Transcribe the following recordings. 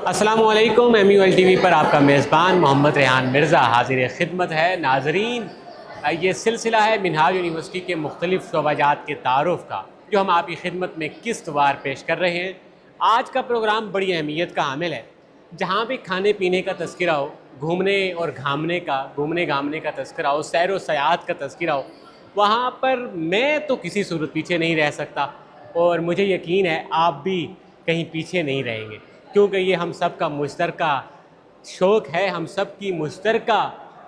السلام علیکم MUL TV پر آپ کا میزبان محمد ریحان مرزا حاضر خدمت ہے۔ ناظرین، یہ سلسلہ ہے منہاج یونیورسٹی کے مختلف شعبہ جات کے تعارف کا، جو ہم آپ کی خدمت میں قسط وار پیش کر رہے ہیں۔ آج کا پروگرام بڑی اہمیت کا حامل ہے۔ جہاں بھی کھانے پینے کا تذکرہ ہو، گھومنے گھامنے کا تذکرہ ہو، سیر و سیاحت کا تذکرہ ہو، وہاں پر میں تو کسی صورت پیچھے نہیں رہ سکتا، اور مجھے یقین ہے آپ بھی کہیں پیچھے نہیں رہیں گے، کیونکہ یہ ہم سب کا مشترکہ شوق ہے، ہم سب کی مشترکہ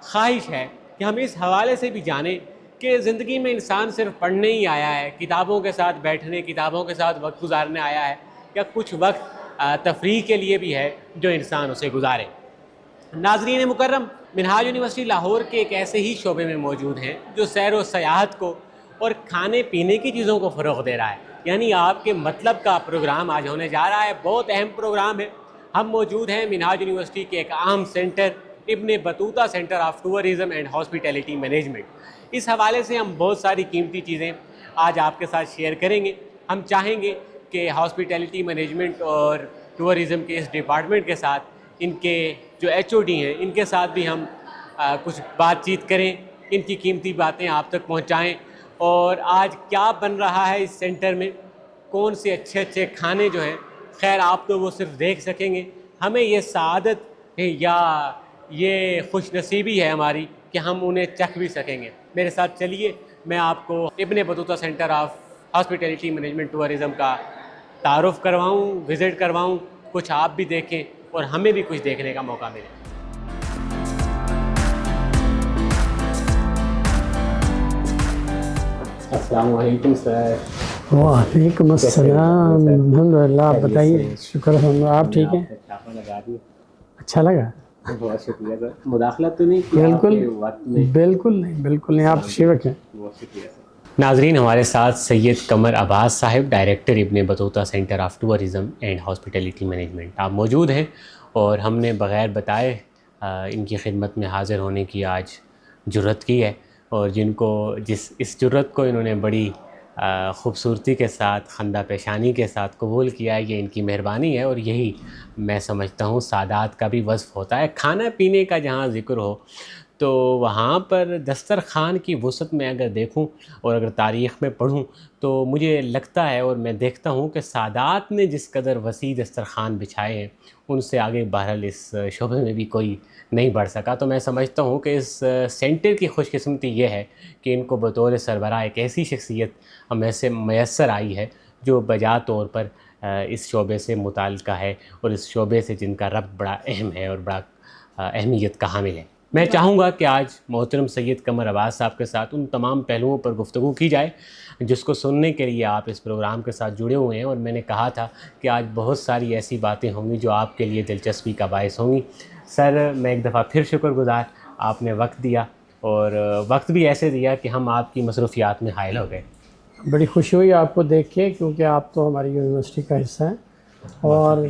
خواہش ہے کہ ہم اس حوالے سے بھی جانیں کہ زندگی میں انسان صرف پڑھنے ہی آیا ہے، کتابوں کے ساتھ بیٹھنے، کتابوں کے ساتھ وقت گزارنے آیا ہے، یا کچھ وقت تفریح کے لیے بھی ہے جو انسان اسے گزارے۔ ناظرین مکرم، منہاج یونیورسٹی لاہور کے ایک ایسے ہی شعبے میں موجود ہیں جو سیر و سیاحت کو اور کھانے پینے کی چیزوں کو فروغ دے رہا ہے، یعنی آپ کے مطلب کا پروگرام آج ہونے جا رہا ہے۔ بہت اہم پروگرام ہے۔ ہم موجود ہیں منہاج یونیورسٹی کے ایک اہم centre, Ibn Battuta centre of tourism and hospitality management. اس حوالے سے ہم بہت ساری قیمتی چیزیں آج آپ کے ساتھ شیئر کریں گے۔ ہم چاہیں گے کہ ہاسپٹیلٹی مینجمنٹ اور ٹورزم کے اس ڈپارٹمنٹ کے ساتھ ان کے جو HOD ہیں، ان کے ساتھ بھی ہم کچھ بات چیت کریں، ان کی قیمتی باتیں آپ تک پہنچائیں، اور آج کیا بن رہا ہے اس سینٹر میں، کون سے اچھے اچھے کھانے جو ہیں، خیر آپ تو وہ صرف دیکھ سکیں گے، ہمیں یہ سعادت یا یہ خوش نصیبی ہے ہماری کہ ہم انہیں چکھ بھی سکیں گے۔ میرے ساتھ چلیے، میں آپ کو ابن Battuta centre of hospitality management tourism کا تعارف کرواؤں، وزٹ کرواؤں، کچھ آپ بھی دیکھیں اور ہمیں بھی کچھ دیکھنے کا موقع ملے۔ السلام علیکم سر۔ وعلیکم السلام، الحمدللہ۔ آپ بتائیے، شکر الحمد، آپ ٹھیک ہیں؟ اچھا لگا، بہت شکریہ سر۔ مداخلت تو نہیں کی؟ بالکل نہیں، آپ تشریف رکھیں۔ بہت شکریہ سر۔ ناظرین، ہمارے ساتھ سید قمر عباس صاحب، ڈائریکٹر ابن Battuta centre of tourism and hospitality management, آپ موجود ہیں، اور ہم نے بغیر بتائے ان کی خدمت میں حاضر ہونے کی آج جرت کی ہے، اور اس جرت کو انہوں نے بڑی خوبصورتی کے ساتھ، خندہ پیشانی کے ساتھ قبول کیا ہے، یہ ان کی مہربانی ہے، اور یہی میں سمجھتا ہوں سعادت کا بھی وصف ہوتا ہے۔ کھانا پینے کا جہاں ذکر ہو تو وہاں پر دسترخوان کی وسعت میں اگر دیکھوں اور اگر تاریخ میں پڑھوں تو مجھے لگتا ہے اور میں دیکھتا ہوں کہ سادات نے جس قدر وسیع دسترخوان بچھائے ہیں، ان سے آگے بہرحال اس شعبے میں بھی کوئی نہیں بڑھ سکا۔ تو میں سمجھتا ہوں کہ اس سینٹر کی خوش قسمتی یہ ہے کہ ان کو بطور سربراہ ایک ایسی شخصیت ہمیں سے میسر آئی ہے جو بجا طور پر اس شعبے سے متعلقہ ہے، اور اس شعبے سے جن کا ربط بڑا اہم ہے اور بڑا اہمیت کا حامل ہے۔ میں چاہوں گا کہ آج محترم سید قمر عباس صاحب کے ساتھ ان تمام پہلوؤں پر گفتگو کی جائے جس کو سننے کے لیے آپ اس پروگرام کے ساتھ جڑے ہوئے ہیں، اور میں نے کہا تھا کہ آج بہت ساری ایسی باتیں ہوں گی جو آپ کے لیے دلچسپی کا باعث ہوں گی۔ سر، میں ایک دفعہ پھر شکر گزار، آپ نے وقت دیا، اور وقت بھی ایسے دیا کہ ہم آپ کی مصروفیات میں حائل ہو گئے۔ بڑی خوشی ہوئی آپ کو دیکھ کے، کیونکہ آپ تو ہماری یونیورسٹی کا حصہ ہیں، اور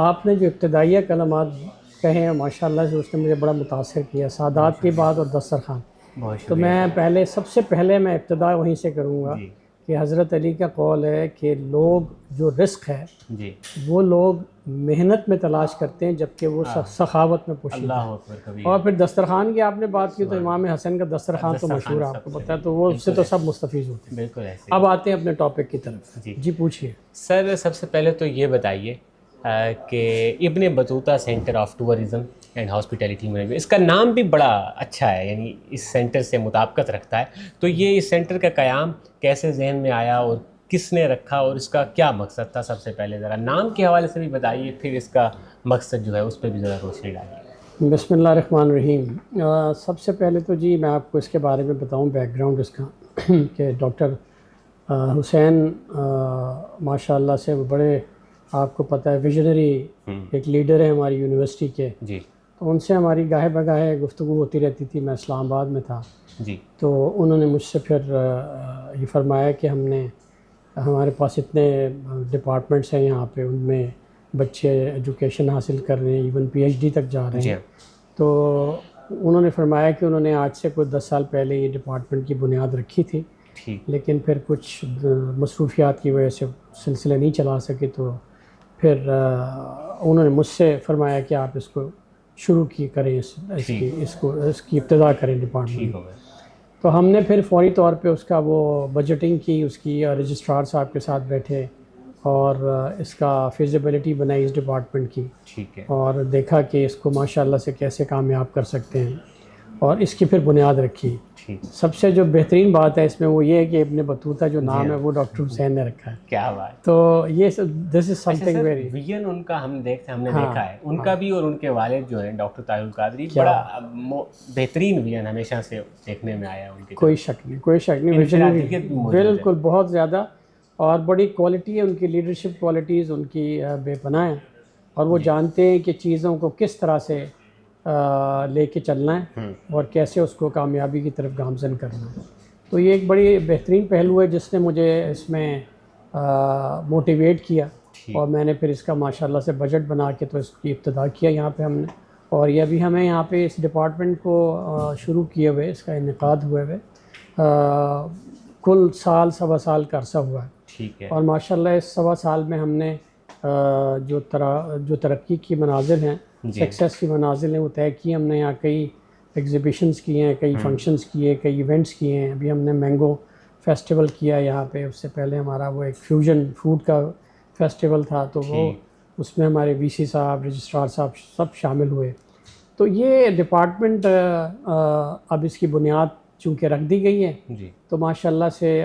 آپ نے جو ابتدائیہ کلمات کہے ہیں ماشاءاللہ سے، اس نے مجھے بڑا متاثر کیا، سعادت کی بات اور دسترخوان۔ تو میں سب سے پہلے میں ابتدا وہیں سے کروں گا کہ حضرت علی کا قول ہے کہ لوگ جو رزق ہے وہ لوگ محنت میں تلاش کرتے ہیں، جبکہ وہ سخاوت میں پوشیدہ ہے۔ اور پھر دسترخوان کی آپ نے بات کی تو امام حسن کا دسترخوان تو مشہور ہے، آپ کو پتہ ہے، تو وہ اس سے تو سب مستفیض ہوتے ہیں۔ بالکل ایسے۔ اب آتے ہیں اپنے ٹاپک کی طرف۔ جی پوچھیے سر۔ سب سے پہلے تو یہ بتائیے کہ Ibn Battuta centre of tourism and hospitality management, اس کا نام بھی بڑا اچھا ہے، یعنی اس سینٹر سے مطابقت رکھتا ہے، تو یہ اس سینٹر کا قیام کیسے ذہن میں آیا اور کس نے رکھا اور اس کا کیا مقصد تھا؟ سب سے پہلے ذرا نام کے حوالے سے بھی بتائیے، پھر اس کا مقصد جو ہے اس پہ بھی ذرا روشنی ڈالیے۔ بسم اللہ الرحمن الرحیم۔ سب سے پہلے تو جی میں آپ کو اس کے بارے میں بتاؤں بیک گراؤنڈ اس کا کہ ڈاکٹر حسین ماشاء اللہ سے وہ بڑے، آپ کو پتہ ہے، ویژنری ایک لیڈر ہے ہماری یونیورسٹی کے۔ جی۔ تو ان سے ہماری گاہے بگاہے گفتگو ہوتی رہتی تھی، میں اسلام آباد میں تھا۔ جی۔ تو انہوں نے مجھ سے پھر یہ فرمایا کہ ہمارے پاس اتنے ڈپارٹمنٹس ہیں یہاں پہ، ان میں بچے ایجوکیشن حاصل کر رہے ہیں، ایون PhD تک جا رہے ہیں۔ تو انہوں نے فرمایا کہ انہوں نے آج سے کوئی 10 سال پہلے یہ ڈپارٹمنٹ کی بنیاد رکھی تھی، لیکن پھر کچھ مصروفیات کی وجہ سے سلسلہ نہیں چلا سکے، تو پھر انہوں نے مجھ سے فرمایا کہ آپ اس کو شروع کریں، اس کی ابتدا کریں ڈپارٹمنٹ. تو ہم نے پھر فوری طور پہ اس کا وہ بجٹنگ کی، اس کی رجسٹرار صاحب کے ساتھ بیٹھے اور اس کا فیزیبلٹی بنائی اس ڈپارٹمنٹ کی. ٹھیک ہے. اور دیکھا کہ اس کو ماشاءاللہ سے کیسے کامیاب کر سکتے ہیں اور اس کی پھر بنیاد رکھی. سب سے جو بہترین بات ہے اس میں وہ یہ ہے کہ ابن بطوطہ جو نام ہے وہ ڈاکٹر حسین نے رکھا ہے. کیا بات. تو یہ this is something very vision ان کا ہم نے دیکھا ہے ان کا بھی، اور ان کے والد جو ہیں ڈاکٹر طاہر القادری، بڑا بہترین ویژن ہمیشہ سے دیکھنے میں آیا ان کے. کوئی شک نہیں ویژن بالکل بہت زیادہ، اور بڑی کوالٹی ہے ان کی، لیڈرشپ کوالٹیز ان کی بے پناہ ہیں، اور وہ جانتے ہیں کہ چیزوں کو کس طرح سے لے کے چلنا ہے اور کیسے اس کو کامیابی کی طرف گامزن کرنا ہے. تو یہ ایک بڑی بہترین پہلو ہے جس نے مجھے اس میں موٹیویٹ کیا، اور میں نے پھر اس کا ماشاءاللہ سے بجٹ بنا کے تو اس کی ابتدا کیا یہاں پہ ہم نے. اور یہ ابھی ہمیں یہاں پہ اس ڈپارٹمنٹ کو شروع کیے ہوئے، اس کا انعقاد ہوئے ہوئے کل سوا سال کا عرصہ ہوا ہے. ٹھیک ہے. اور ماشاءاللہ اس سوا سال میں ہم نے جو ترقی کی مناظر ہیں، سکسیس کی منازل ہیں، وہ طے کی. ہم نے یہاں کئی ایگزیبیشنز کیے ہیں، کئی فنکشنز کیے، کئی ایونٹس کیے ہیں. ابھی ہم نے مینگو فیسٹیول کیا یہاں پہ. اس سے پہلے ہمارا وہ ایک فیوژن فوڈ کا فیسٹیول تھا، تو وہ اس میں ہمارے وی سی صاحب، رجسٹرار صاحب سب شامل ہوئے. تو یہ ڈپارٹمنٹ اب اس کی بنیاد چونکہ رکھ دی گئی ہے، تو ماشاءاللہ سے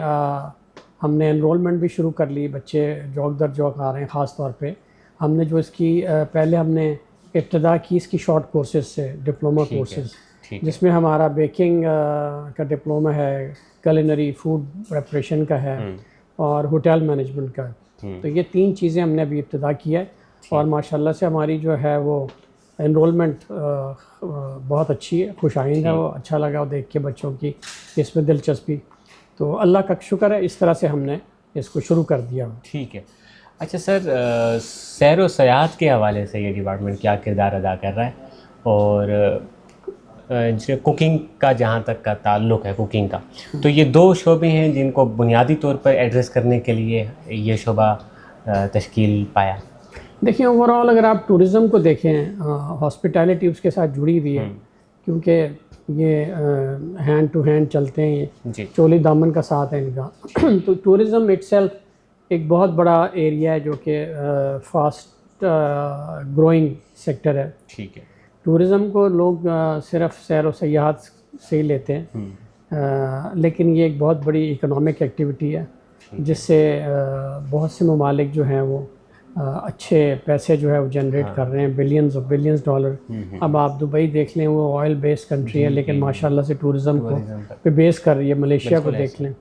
ہم نے انرولمنٹ بھی شروع کر لی. بچے جوک در جوک آ رہے ہیں. خاص طور پہ ہم نے جو اس کی پہلے ہم نے ابتدا کی اس کی شارٹ کورسز سے، ڈپلومہ کورسز، جس میں ہمارا بیکنگ کا ڈپلومہ ہے، کلینری فوڈ پریپریشن کا ہے، اور ہوٹل مینجمنٹ کا. تو یہ 3 چیزیں ہم نے ابھی ابتدا کیا ہے، اور ماشاءاللہ سے ہماری جو ہے وہ انرولمنٹ بہت اچھی ہے، خوش آئند ہے. وہ اچھا لگا وہ دیکھ کے بچوں کی اس میں دلچسپی. تو اللہ کا شکر ہے، اس طرح سے ہم نے اس کو شروع کر دیا. ٹھیک ہے. اچھا سر، سیر و سیاحت کے حوالے سے یہ ڈپارٹمنٹ کیا کردار ادا کر رہا ہے؟ اور کوکنگ کا جہاں تک کا تعلق ہے، کوکنگ کا، تو یہ 2 شعبے ہیں جن کو بنیادی طور پر ایڈریس کرنے کے لیے یہ شعبہ تشکیل پایا. دیکھیں اوور آل اگر آپ ٹورزم کو دیکھیں، ہاسپٹیلٹی اس کے ساتھ جڑی ہوئی ہے، کیونکہ یہ ہینڈ ٹو ہینڈ چلتے ہیں، یہ چولی دامن کا ساتھ ہے ان کا. تو ٹورزم اٹ سیلف ایک بہت بڑا ایریا ہے جو کہ فاسٹ گروئنگ سیکٹر ہے. ٹھیک ہے. ٹورزم کو لوگ صرف سیر و سیاحت سے ہی لیتے ہیں، لیکن یہ ایک بہت بڑی اکنامک ایکٹیویٹی ہے جس سے بہت سے ممالک جو ہیں وہ اچھے پیسے جو ہے وہ جنریٹ کر رہے ہیں، بلینز ڈالر. اب آپ دبئی دیکھ لیں، وہ آئل بیس کنٹری ہے، لیکن ماشاءاللہ سے ٹورزم کو پہ بیس کر رہی ہے. ملیشیا کو دیکھ لیں.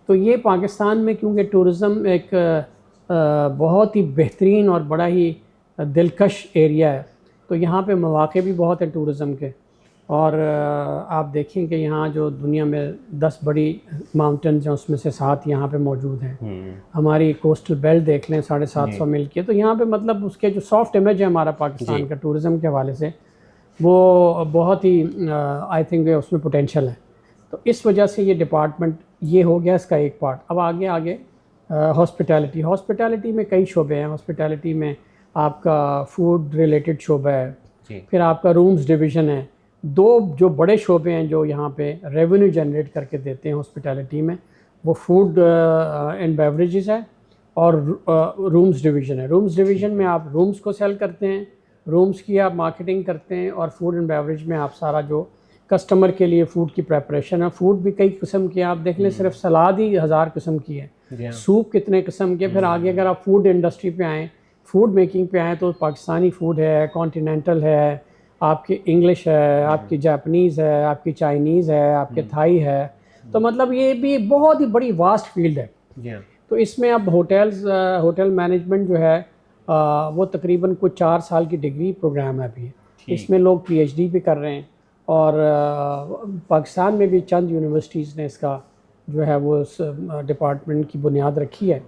تو یہ پاکستان میں کیونکہ ٹورزم ایک بہت ہی بہترین اور بڑا ہی دلکش ایریا ہے، تو یہاں پہ مواقع بھی بہت ہیں ٹورزم کے. اور آپ دیکھیں کہ یہاں جو دنیا میں 10 بڑی ماؤنٹنز ہیں، اس میں سے 7 یہاں پہ موجود ہیں. ہماری کوسٹل بیلٹ دیکھ لیں 750 میل کی. تو یہاں پہ مطلب اس کے جو سافٹ امیج ہے ہمارا پاکستان کا ٹورزم کے حوالے سے، وہ بہت ہی آئی تھنک اس میں پوٹینشیل ہے. تو اس وجہ سے یہ ڈپارٹمنٹ یہ ہو گیا اس کا ایک پارٹ. اب آگے ہاسپٹیلٹی میں کئی شعبے ہیں. ہاسپٹیلٹی میں آپ کا فوڈ ریلیٹڈ شعبہ ہے، پھر آپ کا رومز ڈویژن ہے. 2 جو بڑے شعبے ہیں جو یہاں پہ ریونیو جنریٹ کر کے دیتے ہیں ہاسپٹیلٹی میں، وہ فوڈ اینڈ بیوریجز ہے اور رومز ڈویژن ہے. رومز ڈویژن میں آپ رومز کو سیل کرتے ہیں، رومز کی آپ مارکیٹنگ کرتے ہیں، اور فوڈ اینڈ بیوریج میں آپ سارا جو کسٹمر کے لیے فوڈ کی پریپریشن ہے. فوڈ بھی کئی قسم کے آپ دیکھ لیں، صرف سلاد ہی 1000 قسم کی ہے، سوپ کتنے قسم کے. پھر آگے اگر آپ فوڈ انڈسٹری پہ آئیں، فوڈ میکنگ پہ آئیں، تو پاکستانی فوڈ ہے، کانٹیننٹل ہے، آپ کی انگلش ہے، آپ کی جاپنیز ہے، آپ کی چائنیز ہے، آپ کے تھائی ہے. تو مطلب یہ بھی بہت ہی بڑی واسٹ فیلڈ ہے. تو اس میں اب ہوٹل مینجمنٹ جو ہے وہ تقریباً کوئی 4 سال کی ڈگری پروگرام ہے ابھی. اس میں لوگ PhD بھی کر رہے ہیں، اور پاکستان میں بھی چند یونیورسٹیز نے اس کا جو ہے وہ اس ڈپارٹمنٹ کی بنیاد رکھی ہے،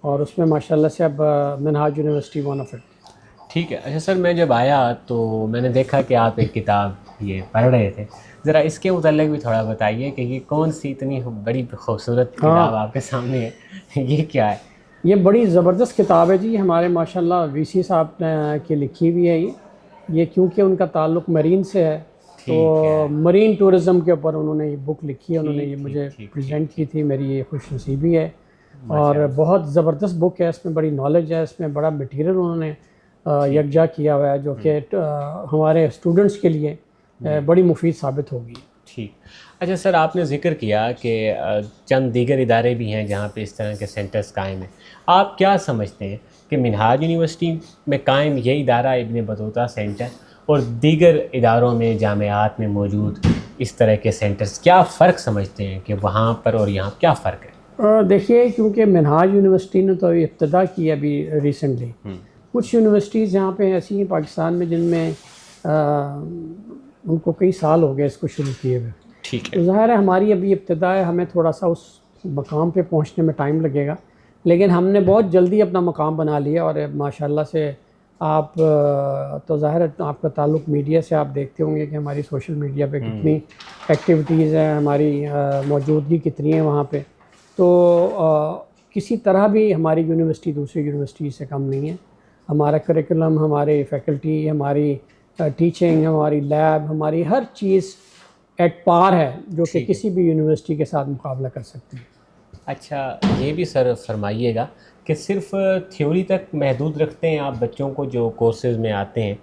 اور اس میں ماشاءاللہ سے اب منہاج یونیورسٹی ون آف اٹ. ٹھیک ہے. اچھا سر، میں جب آیا تو میں نے دیکھا کہ آپ ایک کتاب یہ پڑھ رہے تھے. ذرا اس کے متعلق بھی تھوڑا بتائیے کہ یہ کون سی اتنی بڑی خوبصورت کتاب آپ کے سامنے ہے، یہ کیا ہے؟ یہ بڑی زبردست کتاب ہے جی، یہ ہمارے ماشاءاللہ وی سی صاحب نے کی لکھی ہوئی ہے یہ کیونکہ ان کا تعلق مرین سے ہے تو مرین ٹورزم کے اوپر انہوں نے یہ بک لکھی ہے، انہوں نے یہ مجھے پریزنٹ کی تھی، میری یہ خوش نصیبی ہے اور بہت زبردست بک ہے، اس میں بڑی نالج ہے، اس میں بڑا مٹیریل انہوں نے یکجا کیا ہوا ہے جو کہ ہمارے اسٹوڈنٹس کے لیے بڑی مفید ثابت ہوگی۔ ٹھیک، اچھا سر، آپ نے ذکر کیا کہ چند دیگر ادارے بھی ہیں جہاں پہ اس طرح کے سینٹرز قائم ہیں، آپ کیا سمجھتے ہیں کہ منہاج یونیورسٹی میں قائم یہ ادارہ ابن بطوطہ سینٹر اور دیگر اداروں میں جامعات میں موجود اس طرح کے سینٹرز کیا فرق سمجھتے ہیں کہ وہاں پر اور یہاں کیا فرق ہے؟ دیکھیے کیونکہ منہاج یونیورسٹی نے تو ابتدا کی ابھی ریسنٹلی، کچھ یونیورسٹیز یہاں پہ ایسی ہیں پاکستان میں جن میں ان کو کئی سال ہو گئے اس کو شروع کیے ہوئے، ٹھیک ہے، ظاہر ہے ہماری ابھی ابتدا ہے، ہمیں تھوڑا سا اس مقام پہ پہنچنے میں ٹائم لگے گا، لیکن ہم نے بہت جلدی اپنا مقام بنا لیا اور ماشاءاللہ سے آپ تو ظاہر ہے آپ کا تعلق میڈیا سے، آپ دیکھتے ہوں گے کہ ہماری سوشل میڈیا پہ کتنی ایکٹیویٹیز ہیں، ہماری موجودگی کتنی ہے وہاں پہ، تو کسی طرح بھی ہماری یونیورسٹی دوسری یونیورسٹی سے کم نہیں ہے، ہمارا کریکولم، ہماری فیکلٹی، ہماری ٹیچنگ، ہماری لیب، ہماری ہر چیز ایٹ پار ہے جو کہ کسی بھی یونیورسٹی کے ساتھ مقابلہ کر سکتے ہیں۔ اچھا یہ بھی سر فرمائیے گا کہ صرف تھیوری تک محدود رکھتے ہیں آپ بچوں کو جو کورسز میں آتے ہیں،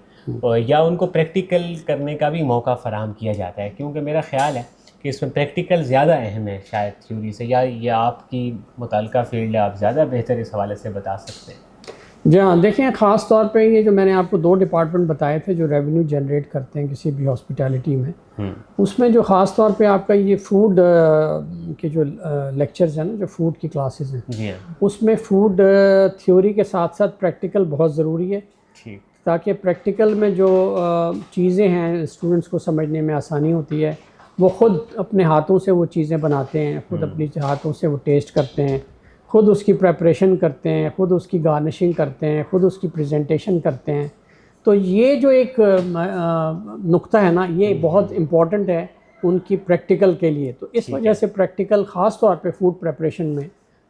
یا ان کو پریکٹیکل کرنے کا بھی موقع فراہم کیا جاتا ہے؟ کیونکہ میرا خیال ہے کہ اس میں پریکٹیکل زیادہ اہم ہے شاید تھیوری سے، یا یہ آپ کی متعلقہ فیلڈ ہے، آپ زیادہ بہتر اس حوالے سے بتا سکتے ہیں۔ جی ہاں، دیکھیں خاص طور پہ یہ جو میں نے آپ کو 2 ڈپارٹمنٹ بتائے تھے جو ریونیو جنریٹ کرتے ہیں کسی بھی ہاسپٹیلٹی میں، اس میں جو خاص طور پہ آپ کا یہ فوڈ کے جو لیکچرز ہیں نا، جو فوڈ کی کلاسز ہیں، جی ہاں، اس میں فوڈ تھیوری کے ساتھ ساتھ پریکٹیکل بہت ضروری ہے، ٹھیک، تاکہ پریکٹیکل میں جو چیزیں ہیں اسٹوڈنٹس کو سمجھنے میں آسانی ہوتی ہے، وہ خود اپنے ہاتھوں سے وہ چیزیں بناتے ہیں، خود اپنی ہاتھوں سے وہ ٹیسٹ کرتے ہیں، خود اس کی پریپریشن کرتے ہیں، خود اس کی گارنشنگ کرتے ہیں، خود اس کی پریزنٹیشن کرتے ہیں، تو یہ جو ایک نقطہ ہے نا، یہ بہت امپورٹنٹ ہے ان کی پریکٹیکل کے لیے، تو اس وجہ سے پریکٹیکل خاص طور پہ فوڈ پریپریشن میں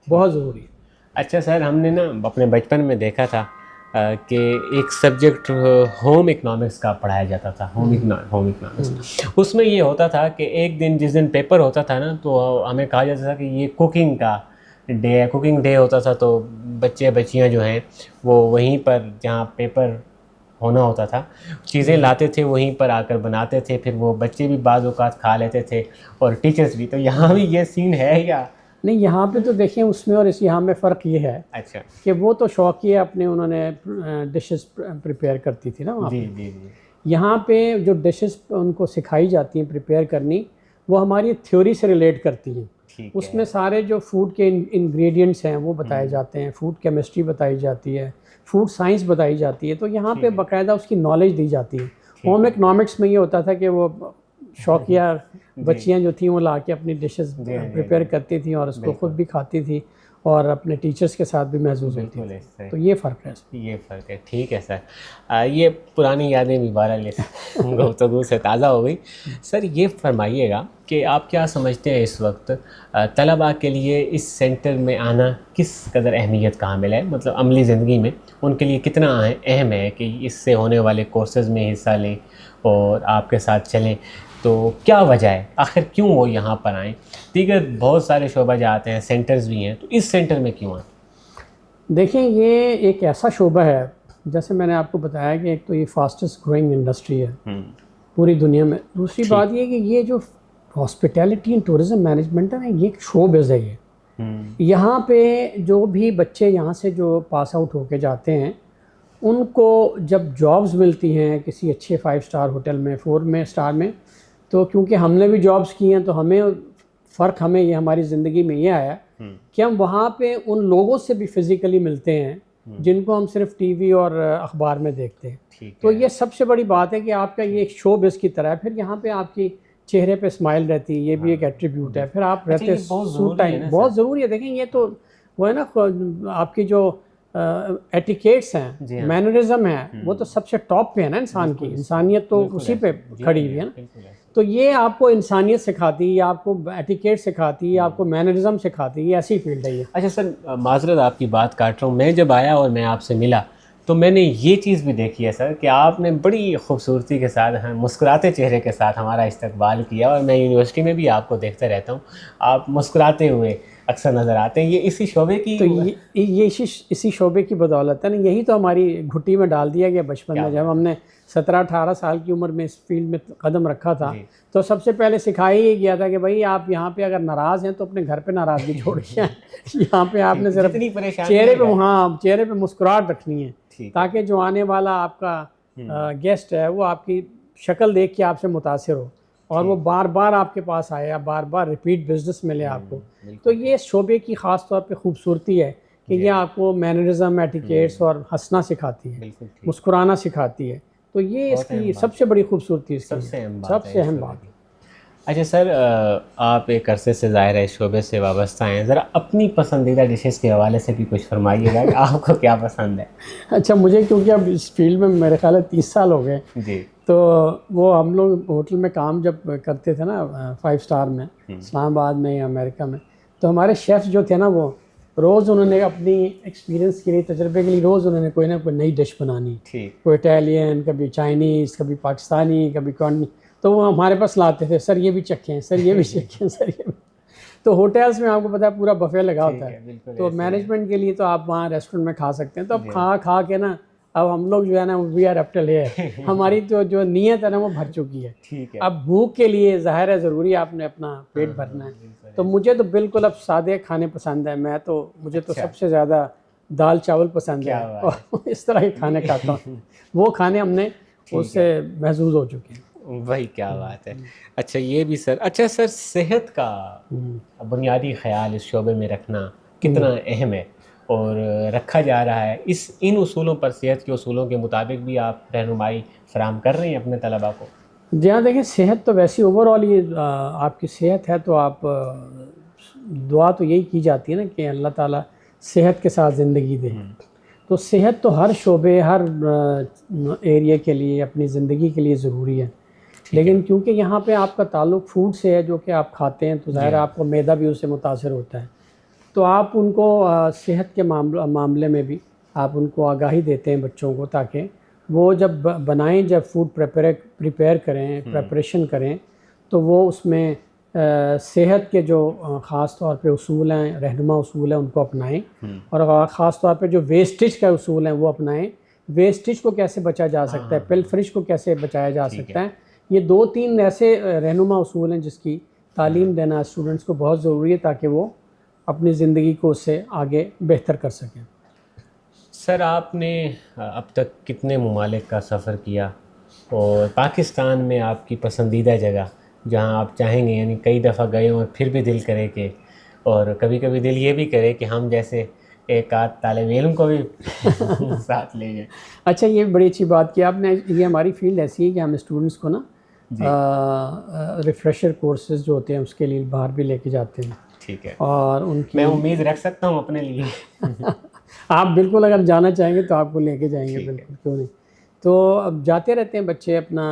بہت ضروری ہے۔ اچھا سر، ہم نے نا اپنے بچپن میں دیکھا تھا کہ ایک سبجیکٹ ہوم اکنامکس کا پڑھایا جاتا تھا، ہوم اکنامکس، اس میں یہ ہوتا تھا کہ ایک دن جس دن پیپر ہوتا تھا نا تو ہمیں کہا جاتا تھا کہ یہ کوکنگ کا ڈے ہے، کوکنگ ڈے ہوتا تھا، تو بچے بچیاں جو ہیں وہ وہیں پر جہاں پیپر ہونا ہوتا تھا چیزیں لاتے تھے، وہیں پر آ کر بناتے تھے، پھر وہ بچے بھی بعض اوقات کھا لیتے تھے اور ٹیچرز بھی۔ تو یہاں بھی یہ سین ہے یا نہیں، یہاں پہ تو دیکھیں اس میں اور اس یہاں میں فرق یہ ہے اچھا کہ وہ تو شوقیہ اپنے انہوں نے ڈشز پریپیئر کرتی تھی نا وہاں جی پہ، جی جی یہاں پہ جو ڈشز ان کو سکھائی جاتی ہیں پریپیئر کرنی، وہ ہماری تھیوری سے ریلیٹ کرتی ہیں، ٹھیک اس میں سارے جو فوڈ کے انگریڈینٹس ہیں وہ بتائے جاتے ہیں، فوڈ کیمسٹری بتائی جاتی ہے، فوڈ سائنس بتائی جاتی ہے، تو یہاں پہ باقاعدہ اس کی نالج دی جاتی ہے۔ ہوم اکنامکس میں یہ ہوتا تھا کہ وہ شوقیہ بچیاں جو تھیں وہ لا کے اپنی ڈشز پریپیئر کرتی تھیں اور اس کو خود بھی کھاتی تھی اور اپنے ٹیچرز کے ساتھ بھی محظوظ ہوتی تھی، تو یہ فرق ہے اس میں۔ یہ فرق ہے، ٹھیک ہے سر، یہ پرانی یادیں بھی بہرحال گفتگو سے تازہ ہو گئی۔ سر یہ فرمائیے گا کہ آپ کیا سمجھتے ہیں اس وقت طلباء کے لیے اس سینٹر میں آنا کس قدر اہمیت کا حامل ہے، مطلب عملی زندگی میں ان کے لیے کتنا اہم ہے کہ اس سے ہونے والے کورسز میں حصہ لیں اور آپ کے ساتھ چلیں؟ تو کیا وجہ ہے، آخر کیوں وہ یہاں پر آئیں؟ دیگر بہت سارے شعبہ جات ہیں، سینٹرز بھی ہیں، تو اس سینٹر میں کیوں آئیں؟ دیکھیں یہ ایک ایسا شعبہ ہے، جیسے میں نے آپ کو بتایا کہ ایک تو یہ فاسٹسٹ گروئنگ انڈسٹری ہے پوری دنیا میں، دوسری بات یہ کہ یہ جو ہاسپٹیلٹی اینڈ ٹورزم مینجمنٹ ہے نا، یہ ایک شو بز ہے، یہاں پہ جو بھی بچے یہاں سے جو پاس آؤٹ ہو کے جاتے ہیں ان کو جب جابز ملتی ہیں کسی اچھے 5 اسٹار ہوٹل میں، 4 اسٹار میں، تو کیونکہ ہم نے بھی جابز کی ہیں تو ہمیں فرق، ہمیں یہ ہماری زندگی میں یہ آیا کہ ہم وہاں پہ ان لوگوں سے بھی فزیکلی ملتے ہیں جن کو ہم صرف ٹی وی اور اخبار میں دیکھتے ہیں، تو یہ سب سے بڑی بات ہے کہ آپ کا یہ ایک شو بز کی طرح ہے، پھر یہاں پہ آپ کی چہرے پہ اسمائل رہتی ہے، یہ بھی ایک ایٹریبیوٹ ہے، پھر آپ رہتے سوٹ ٹائم، بہت ضروری ہے۔ دیکھیں یہ تو وہ ہے نا، آپ کی جو ایٹیکیٹس ہیں, مینرزم ہے, وہ تو سب سے ٹاپ پہ ہے نا انسان کی, انسانیت تو اسی پہ کھڑی ہوئی ہے نا. تو یہ آپ کو انسانیت سکھاتی ہے, آپ کو ایٹیکیٹ سکھاتی ہے, آپ کو مینرزم سکھاتی ہے, یہ ایسی فیلڈ ہے یہ. اچھا سر, معذرت آپ کی بات کاٹ رہا ہوں, میں جب آیا اور میں آپ سے ملا تو میں نے یہ چیز بھی دیکھی ہے سر کہ آپ نے بڑی خوبصورتی کے ساتھ, مسکراتے چہرے کے ساتھ ہمارا استقبال کیا, اور میں یونیورسٹی میں بھی آپ کو دیکھتا رہتا ہوں, آپ مسکراتے ہوئے اکثر نظر آتے ہیں. یہ اسی شعبے کی, تو یہ اسی شعبے کی بدولت ہے نا, یہی تو ہماری گھٹی میں ڈال دیا گیا بچپن میں. جب ہم نے 17-18 سال کی عمر میں اس فیلڈ میں قدم رکھا تھا تو سب سے پہلے سکھایا یہ گیا تھا کہ بھائی آپ یہاں پہ اگر ناراض ہیں تو اپنے گھر پہ نارازگی چھوڑیے, یہاں پہ آپ نے صرف چہرے پہ مسکراہٹ رکھنی ہے, تاکہ جو آنے والا آپ کا گیسٹ ہے وہ آپ کی شکل دیکھ کے آپ سے متاثر ہو, اور وہ بار بار آپ کے پاس آئے, بار بار ریپیٹ بزنس ملے آپ کو. تو یہ شعبے کی خاص طور پہ خوبصورتی ہے کہ یہ آپ کو مینرزم, ایٹیکیٹس اور ہنسنا سکھاتی ہے, مسکرانا سکھاتی ہے. تو یہ اس کی سب سے بڑی خوبصورتی, سب سے اہم بات. اچھا سر, آپ ایک عرصے سے ظاہر ہے اس شعبے سے وابستہ ہیں, ذرا اپنی پسندیدہ ڈشز کے حوالے سے بھی کچھ فرمائیے گا کہ آپ کو کیا پسند ہے. اچھا, مجھے کیونکہ اب اس فیلڈ میں میرے خیال ہے 30 سال ہو گئے, جی, تو وہ ہم لوگ ہوٹل میں کام جب کرتے تھے نا 5 اسٹار میں, اسلام آباد میں یا امریکہ میں, تو ہمارے شیفs جو تھے نا وہ روز انہوں نے اپنی ایکسپیرینس کے لیے, تجربے کے لیے روز انہوں نے کوئی نہ کوئی نئی ڈش بنانی, کوئی اٹیلین, کبھی چائنیز, کبھی پاکستانی, کبھی کون, تو وہ ہمارے پاس لاتے تھے, سر یہ بھی چکھیں, سر یہ بھی چکھیں, سر یہ بھی. تو ہوٹلس میں آپ کو پتہ ہے پورا بفے لگا ہوتا ہے, تو مینجمنٹ کے لیے تو آپ وہاں ریسٹورنٹ میں کھا سکتے ہیں. تو اب کھا کے نا اب ہم لوگ جو ہے نا we are up till hair, ہماری تو جو نیت ہے نا وہ بھر چکی ہے. اب بھوک کے لیے ظاہر ہے ضروری آپ نے اپنا پیٹ بھرنا ہے. تو مجھے تو بالکل اب سادے کھانے پسند ہیں, مجھے تو سب سے زیادہ دال چاول پسند ہے, اور اس طرح کے کھانے کھاتا ہوں. وہ کھانے ہم نے اس سے محظوظ ہو چکے ہیں. وہی, کیا بات ہے. اچھا یہ بھی سر, اچھا سر, صحت کا بنیادی خیال اس شعبے میں رکھنا کتنا اہم ہے اور رکھا جا رہا ہے, ان اصولوں پر, صحت کے اصولوں کے مطابق بھی آپ رہنمائی فراہم کر رہے ہیں اپنے طلباء کو؟ جی ہاں, دیکھیں صحت تو ویسی اوور آل یہ آپ کی صحت ہے تو آپ دعا تو یہی کی جاتی ہے نا کہ اللہ تعالیٰ صحت کے ساتھ زندگی دے. تو صحت تو ہر شعبے, ہر ایریے کے لیے, اپنی زندگی کے لیے ضروری ہے. لیکن کیونکہ یہاں پہ آپ کا تعلق فوڈ سے ہے جو کہ آپ کھاتے ہیں, تو ظاہر ہے آپ کو معدہ بھی اس سے متاثر ہوتا ہے. تو آپ ان کو صحت کے معاملے میں بھی آپ ان کو آگاہی دیتے ہیں بچوں کو, تاکہ وہ جب بنائیں, جب فوڈ پریپیئر کریں, پریپریشن کریں, تو وہ اس میں صحت کے جو خاص طور پہ اصول ہیں, رہنما اصول ہیں, ان کو اپنائیں. اور خاص طور پہ جو ویسٹیج کا اصول ہیں وہ اپنائیں. ویسٹیج کو کیسے بچا جا سکتا ہے, پل فرش کو کیسے بچایا جا سکتا ہے. یہ 2-3 ایسے رہنما اصول ہیں جس کی تعلیم دینا اسٹوڈنٹس کو بہت ضروری ہے, تاکہ وہ اپنی زندگی کو اس سے آگے بہتر کر سکیں. سر, آپ نے اب تک کتنے ممالک کا سفر کیا, اور پاکستان میں آپ کی پسندیدہ جگہ جہاں آپ چاہیں گے, یعنی کئی دفعہ گئے اور پھر بھی دل کرے کہ, اور کبھی کبھی دل یہ بھی کرے کہ ہم جیسے ایک آدھ طالب علم کو بھی ساتھ لے جائیں. اچھا, یہ بڑی اچھی بات کی آپ نے. یہ ہماری فیلڈ ایسی ہے کہ ہم اسٹوڈنٹس کو نا ریفریشر کورسز جو ہوتے ہیں اس کے لیے باہر بھی لے کے جاتے ہیں. ٹھیک ہے, اور ان کی میں امید رکھ سکتا ہوں اپنے لیے؟ آپ بالکل اگر جانا چاہیں گے تو آپ کو لے کے جائیں گے, بالکل, کیوں نہیں. تو اب جاتے رہتے ہیں بچے اپنا,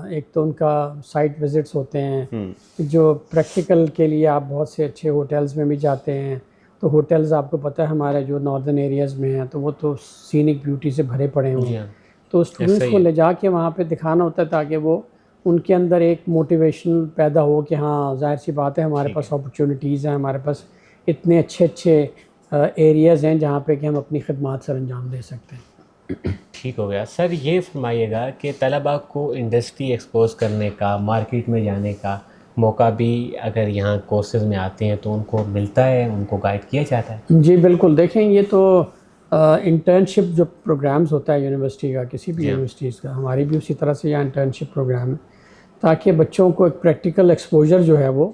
ایک تو ان کا سائٹ وزٹس ہوتے ہیں جو پریکٹیکل کے لیے. آپ بہت سے اچھے ہوٹلز میں بھی جاتے ہیں, تو ہوٹلز آپ کو پتہ ہے ہمارے جو ناردرن ایریاز میں ہیں تو وہ تو سینک بیوٹی سے بھرے پڑے ہوئے ہیں. تو اسٹوڈنٹس کو لے جا کے وہاں پہ دکھانا ہوتا ہے, تاکہ وہ ان کے اندر ایک موٹیویشن پیدا ہو کہ ہاں ظاہر سی بات ہے ہمارے پاس اپرچونیٹیز ہیں, ہمارے پاس اتنے اچھے ایریاز ہیں جہاں پہ کہ ہم اپنی خدمات سر انجام دے سکتے ہیں. ٹھیک ہو گیا. سر, یہ فرمائیے گا کہ طلباء کو انڈسٹری ایکسپوز کرنے کا, مارکیٹ میں جانے کا موقع بھی اگر یہاں کورسز میں آتے ہیں تو ان کو ملتا ہے, ان کو گائیڈ کیا جاتا ہے؟ جی بالکل. دیکھیں, یہ تو انٹرنشپ جو پروگرامز ہوتا ہے یونیورسٹی کا, کسی بھی یونیورسٹیز کا, ہماری بھی اسی طرح سے یہ انٹرنشپ پروگرام ہے, تاکہ بچوں کو ایک پریکٹیکل ایکسپوجر جو ہے وہ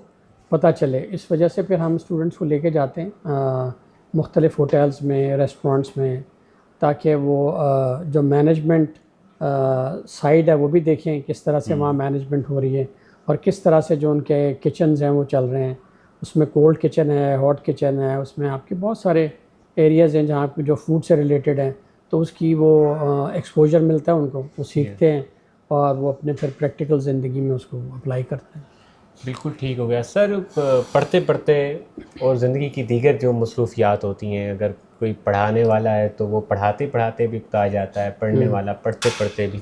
پتہ چلے. اس وجہ سے پھر ہم اسٹوڈنٹس کو لے کے جاتے ہیں مختلف ہوٹلز میں, ریسٹورنٹس میں, تاکہ وہ جو مینجمنٹ سائڈ ہے وہ بھی دیکھیں کس طرح سے وہاں مینجمنٹ ہو رہی ہے, اور کس طرح سے جو ان کے کچنز ہیں وہ چل رہے ہیں. اس میں کولڈ کچن ہے, ہاٹ کچن ہے, اس میں آپ کے بہت سارے ایریاز ہیں جہاں پہ جو فوڈ سے ریلیٹڈ ہیں، تو اس کی وہ ایکسپوجر ملتا ہے ان کو، وہ سیکھتے ہیں اور وہ اپنے پھر پریکٹیکل زندگی میں اس کو اپلائی کرتے ہیں۔ بالکل ٹھیک ہو گیا سر۔ پڑھتے پڑھتے اور زندگی کی دیگر جو مصروفیات ہوتی ہیں، اگر کوئی پڑھانے والا ہے تو وہ پڑھاتے پڑھاتے بھی اکتا جاتا ہے، پڑھنے والا پڑھتے پڑھتے بھی،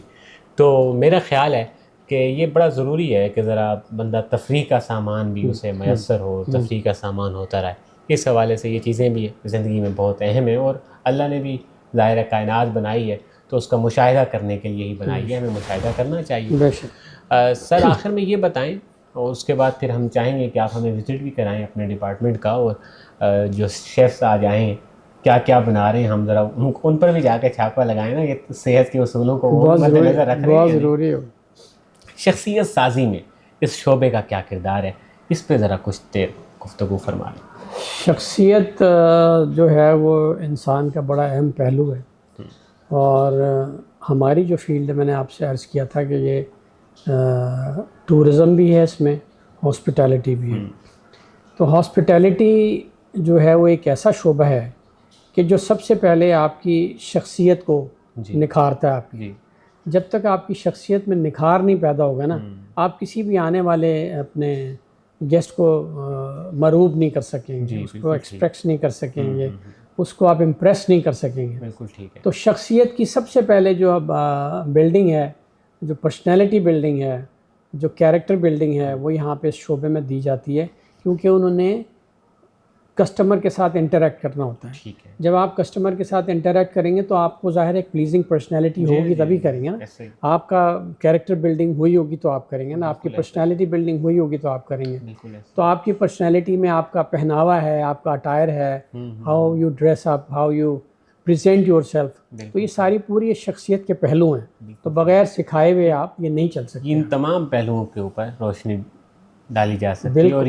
تو میرا خیال ہے کہ یہ بڑا ضروری ہے کہ ذرا بندہ تفریح کا سامان بھی اسے میسر ہو، تفریح کا سامان ہوتا رہے۔ اس حوالے سے یہ چیزیں بھی زندگی میں بہت اہم ہیں، اور اللہ نے بھی ظاہر کائنات بنائی ہے تو اس کا مشاہدہ کرنے کے لیے ہی بنائی ہے، ہمیں مشاہدہ کرنا چاہیے۔ بے شک۔ سر آخر میں یہ بتائیں، اور اس کے بعد پھر ہم چاہیں گے کہ آپ ہمیں وزٹ بھی کرائیں اپنے ڈپارٹمنٹ کا، اور جو شیفس آ جائیں کیا کیا بنا رہے ہیں، ہم ذرا ان پر بھی جا کے چھاپا لگائیں نا، یہ صحت کے اصولوں کو وہ مد نظر رکھ رہے ہیں۔ بہت ضروری ہو۔ شخصیت سازی میں اس شعبے کا کیا کردار ہے، اس پہ ذرا کچھ دیر گفتگو فرما لیں۔ شخصیت جو ہے وہ انسان کا بڑا اہم پہلو ہے، اور ہماری جو فیلڈ ہے، میں نے آپ سے عرض کیا تھا کہ یہ ٹورزم بھی ہے، اس میں ہاسپٹیلٹی بھی ہے۔ تو ہاسپٹیلٹی جو ہے وہ ایک ایسا شعبہ ہے کہ جو سب سے پہلے آپ کی شخصیت کو نکھارتا ہے۔ آپ کی جب تک آپ کی شخصیت میں نکھار نہیں پیدا ہوگا نا، آپ کسی بھی آنے والے اپنے گیسٹ کو مرعوب نہیں کر سکیں گے، اس کو ایکسپریس نہیں کر سکیں گے، اس کو آپ امپریس نہیں کر سکیں گے۔ بالکل ٹھیک ہے۔ تو شخصیت کی سب سے پہلے جو بلڈنگ ہے، جو پرسنالٹی بلڈنگ ہے، جو کیریکٹر بلڈنگ ہے، وہ یہاں پہ اس شعبے میں دی جاتی ہے، کیونکہ انہوں نے کسٹمر کے ساتھ انٹریکٹ کرنا ہوتا ہے۔ ٹھیک ہے۔ جب آپ کسٹمر کے ساتھ انٹریکٹ کریں گے تو آپ کو ظاہر ایک پلیزنگ پرسنالٹی ہوگی، تبھی کریں گے نا۔ آپ کا کیریکٹر بلڈنگ ہوئی ہوگی تو آپ کریں گے نا، آپ کی پرسنالٹی بلڈنگ ہوئی ہوگی تو آپ کریں گے۔ تو آپ کی پرسنالٹی میں آپ کا پہناوا ہے، آپ کا اٹائر ہے، how you dress up, how you present your self, تو یہ ساری پوری شخصیت کے پہلو ہیں، تو بغیر سکھائے ہوئے آپ یہ نہیں چل سکتے۔ ان تمام پہلوؤں کے اوپر روشنی ڈالی جا سکتی ہے، اور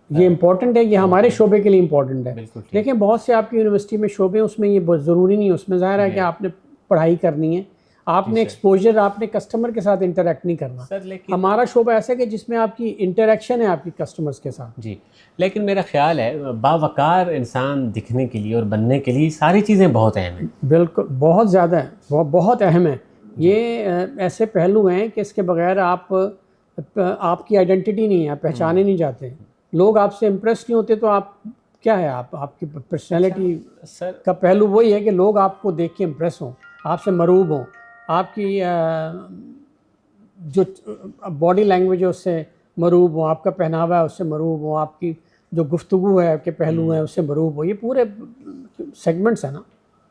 یہ امپورٹنٹ ہے، یہ ہمارے شعبے کے لیے امپورٹنٹ ہے۔ دیکھیں بہت سے آپ کی یونیورسٹی میں شعبے، اس میں یہ بہت ضروری نہیں ہے، اس میں ظاہر ہے کہ آپ نے پڑھائی کرنی ہے، آپ نے ایکسپوجر، آپ نے کسٹمر کے ساتھ انٹریکٹ نہیں کرنا۔ ہمارا شعبہ ایسا ہے کہ جس میں آپ کی انٹریکشن ہے آپ کی کسٹمرز کے ساتھ۔ جی، لیکن میرا خیال ہے باوقار انسان دکھنے کے لیے اور بننے کے لیے ساری چیزیں بہت اہم ہیں۔ بالکل، بہت زیادہ ہے، بہت اہم ہے۔ یہ ایسے پہلو ہیں کہ اس کے بغیر آپ کی آئیڈینٹی نہیں ہے، آپ پہچانے نہیں جاتے، لوگ آپ سے امپریس نہیں ہوتے، تو آپ کیا ہے، آپ کی پرسنالٹی کا پہلو وہی ہے کہ لوگ آپ کو دیکھ کے امپریس ہوں، آپ سے مرعوب ہوں، آپ کی جو باڈی لینگویج ہے اس سے مرعوب ہوں، آپ کا پہناوا ہے اس سے مرعوب ہوں، آپ کی جو گفتگو ہے کے پہلو ہیں اس سے مرعوب ہوں، یہ پورے سیگمنٹس ہیں نا۔